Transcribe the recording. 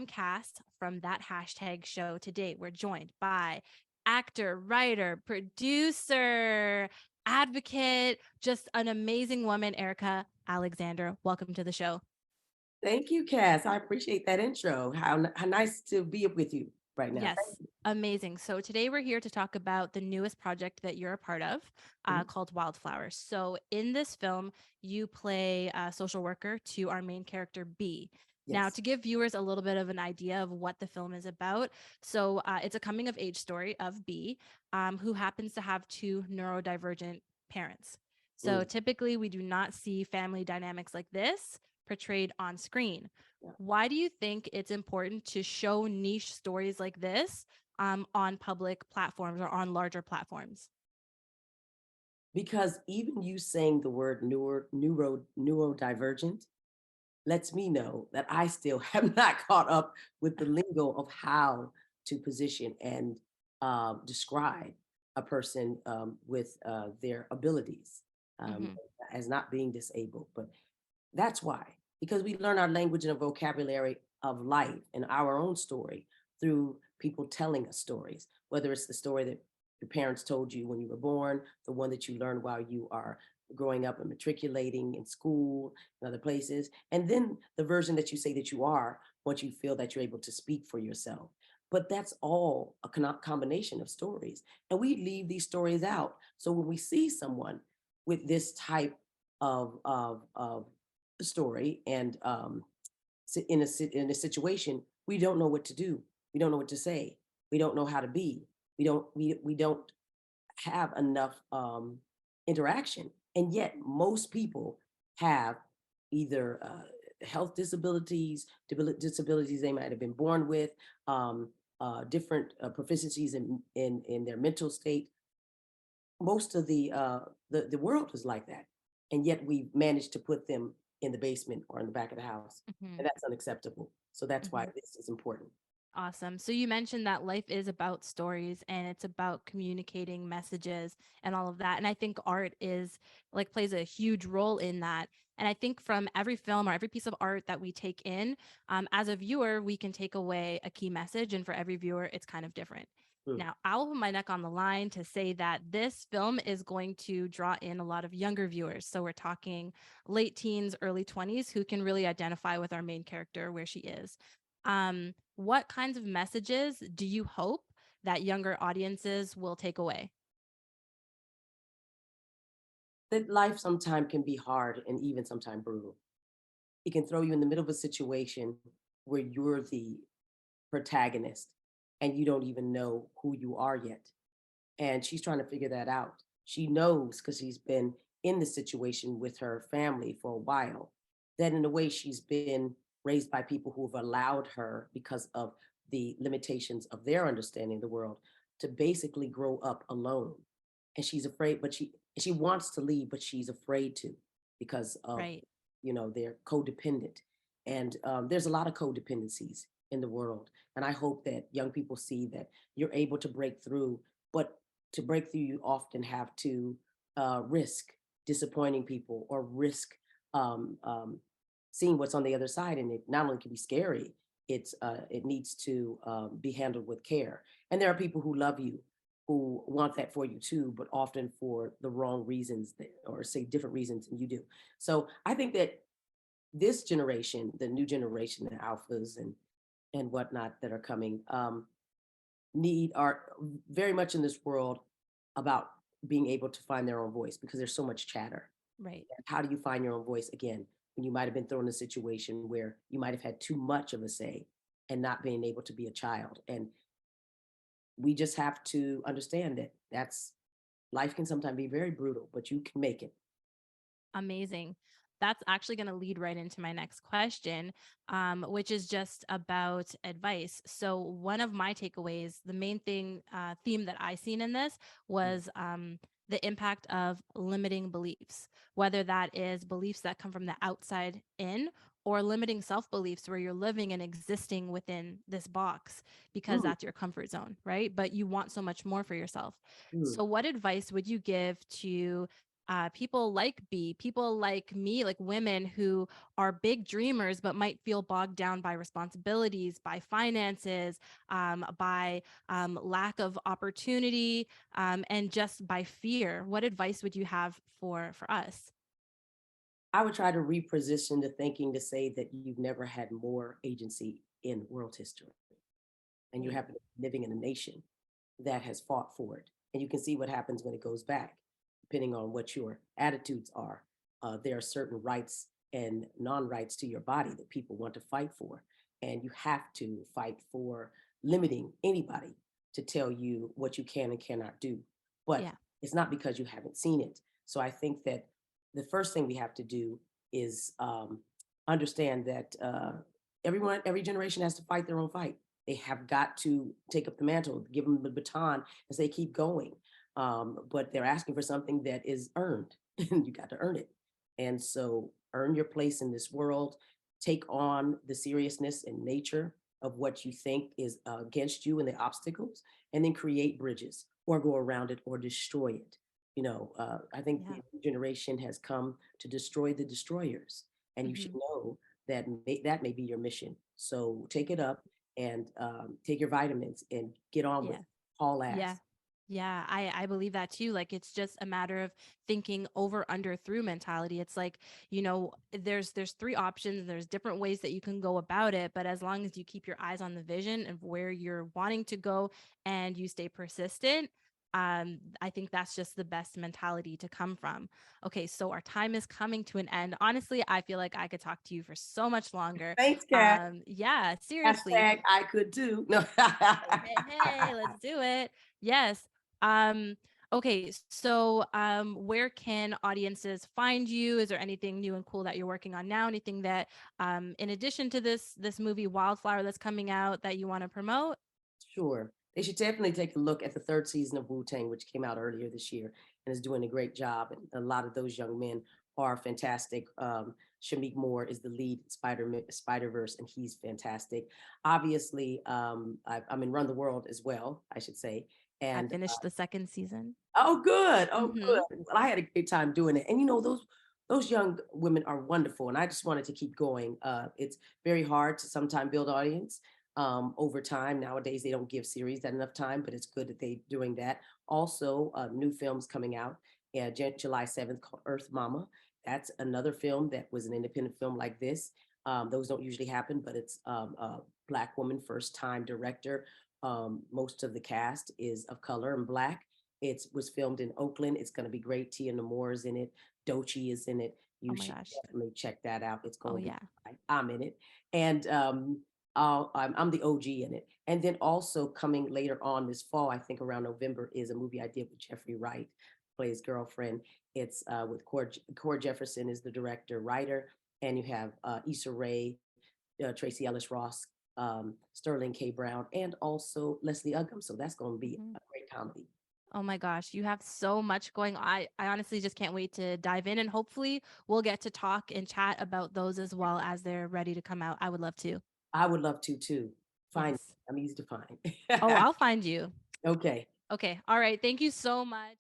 I'm Cass from That Hashtag Show. Today, we're joined by actor, writer, producer, advocate, just an amazing woman, Erika Alexander. Welcome to the show. Thank you, Cass. I appreciate that intro. How nice to be up with you right now. Yes, amazing. So today we're here to talk about the newest project that you're a part of Mhm. called Wildflower. So in this film, you play a social worker to our main character, B. Now, Yes. to give viewers a little bit of an idea of what the film is about, so it's a coming of age story of B, who happens to have two neurodivergent parents. So Mm, typically, we do not see family dynamics like this portrayed on screen. yeah. Why do you think it's important to show niche stories like this on public platforms or on larger platforms? Because even you saying the word neurodivergent lets me know that I still have not caught up with the lingo of how to position and describe a person with their abilities um, Hmm. as not being disabled. But that's why, because we learn our language and a vocabulary of life and our own story through people telling us stories, whether it's the story that your parents told you when you were born, the one that you learned while you are growing up and matriculating in school and other places, and then the version that you say that you are once you feel that you're able to speak for yourself. But that's all a combination of stories. And we leave these stories out. So when we see someone with this type of story and in a situation, we don't know what to do. We don't know what to say. We don't know how to be. We don't have enough interaction, and yet most people have either health disabilities, disabilities they might have been born with, um, different proficiencies in their mental state. Most of the world is like that, and yet we've managed to put them in the basement or in the back of the house, Hmm. and that's unacceptable. So that's why Hmm. this is important. Awesome. So you mentioned that life is about stories and it's about communicating messages and all of that. And I think art is like plays a huge role in that. And I think from every film or every piece of art that we take in, as a viewer, we can take away a key message. And for every viewer, it's kind of different. Mm. Now, I'll put my neck on the line to say that this film is going to draw in a lot of younger viewers. So we're talking late teens, early 20s who can really identify with our main character where she is. What kinds of messages do you hope that younger audiences will take away? That life sometimes can be hard and even sometimes brutal. It can throw you in the middle of a situation where you're the protagonist and you don't even know who you are yet. And she's trying to figure that out. She knows because she's been in the situation with her family for a while, that in a way she's been raised by people who have allowed her, because of the limitations of their understanding of the world, to basically grow up alone. And she's afraid, but she wants to leave, but she's afraid to, because of, Right. they're codependent. And there's a lot of codependencies in the world. And I hope that young people see that you're able to break through, but to break through, you often have to risk disappointing people or risk um, um, seeing what's on the other side. And it not only can be scary, it needs to be handled with care. And there are people who love you, who want that for you too, but often for the wrong reasons or say different reasons than you do. So I think that this generation, the new generation, the alphas and whatnot that are coming, need are very much in this world about being able to find their own voice, because there's so much chatter. Right. How do you find your own voice again when you might have been thrown in a situation where you might have had too much of a say and not being able to be a child? And we just have to understand that that's life can sometimes be very brutal, but you can make it. Amazing. That's actually going to lead right into my next question, which is just about advice. So, one of my takeaways, the main theme that I seen in this Mm. was the impact of limiting beliefs, whether that is beliefs that come from the outside in or limiting self beliefs where you're living and existing within this box because Mm, that's your comfort zone, right? But you want so much more for yourself. mm. So, what advice would you give to people like B, people like me, like women who are big dreamers but might feel bogged down by responsibilities, by finances, by lack of opportunity, and just by fear. What advice would you have for us? I would try to reposition the thinking to say that you've never had more agency in world history. And you Right. happen to be living in a nation that has fought for it. And you can see what happens when it goes back, depending on what your attitudes are. There are certain rights and non rights to your body that people want to fight for. And you have to fight for limiting anybody to tell you what you can and cannot do. But Yeah. it's not because you haven't seen it. So I think that the first thing we have to do is understand that every generation has to fight their own fight. They have got to take up the mantle, give them the baton, and say, keep going. But they're asking for something that is earned, and you got to earn it. And so, earn your place in this world, take on the seriousness and nature of what you think is against you and the obstacles, and then create bridges or go around it or destroy it. I think Yeah. the generation has come to destroy the destroyers, and you should Hmm. know that that may be your mission. So take it up and take your vitamins and get on with Yeah. it. Haul Yeah. ass. Yeah, I believe that too. Like it's just a matter of thinking over, under, through mentality. It's like, there's three options, there's different ways that you can go about it, but as long as you keep your eyes on the vision of where you're wanting to go and you stay persistent, I think that's just the best mentality to come from. Okay, so our time is coming to an end. Honestly, I feel like I could talk to you for so much longer. Thanks, Kat. Yeah, seriously. Hashtag I could too. No. Hey, hey, hey, let's do it. Yes. Um, okay, so where can audiences find you? Is there anything new and cool that you're working on now? Anything that in addition to this movie Wildflower that's coming out that you want to promote? Sure. They should definitely take a look at the third season of Wu Tang, which came out earlier this year and is doing a great job. And a lot of those young men are fantastic. Shamik Moore is the lead in Spider Verse, and he's fantastic. Obviously, I'm in Run the World as well, I should say. I And finished the second season. oh, good. Oh, Mm-hmm. good. Well, I had a great time doing it. And those young women are wonderful. And I just wanted to keep going. It's very hard to sometimes build audience over time. Nowadays, they don't give series that enough time, but it's good that they're doing that. Also, new films coming out. Yeah, July 7th called Earth Mama. That's another film that was an independent film like this. Those don't usually happen, but it's a Black woman, first time director. Most of the cast is of color and Black. It was filmed in Oakland. It's going to be great. Tia Moore is in it. Dochi is in it. Oh You my should gosh. definitely check that out. It's Oh going to be yeah. fine. I'm in it. And I'm the OG in it. And then also coming later on this fall, I think around November, is a movie I did with Jeffrey Wright, plays girlfriend. It's with Cord Jefferson is the director, writer. And you have Issa Rae, Tracy Ellis Ross, Sterling K. Brown, and also Leslie Uggam. So that's going to be Mhm. a great comedy. Oh my gosh, you have so much going on. I honestly just can't wait to dive in and hopefully we'll get to talk and chat about those as well as they're ready to come out. I would love to. I would love to too. Find Yes. I'm easy to find. Oh, I'll find you. Okay. Okay. All right. Thank you so much.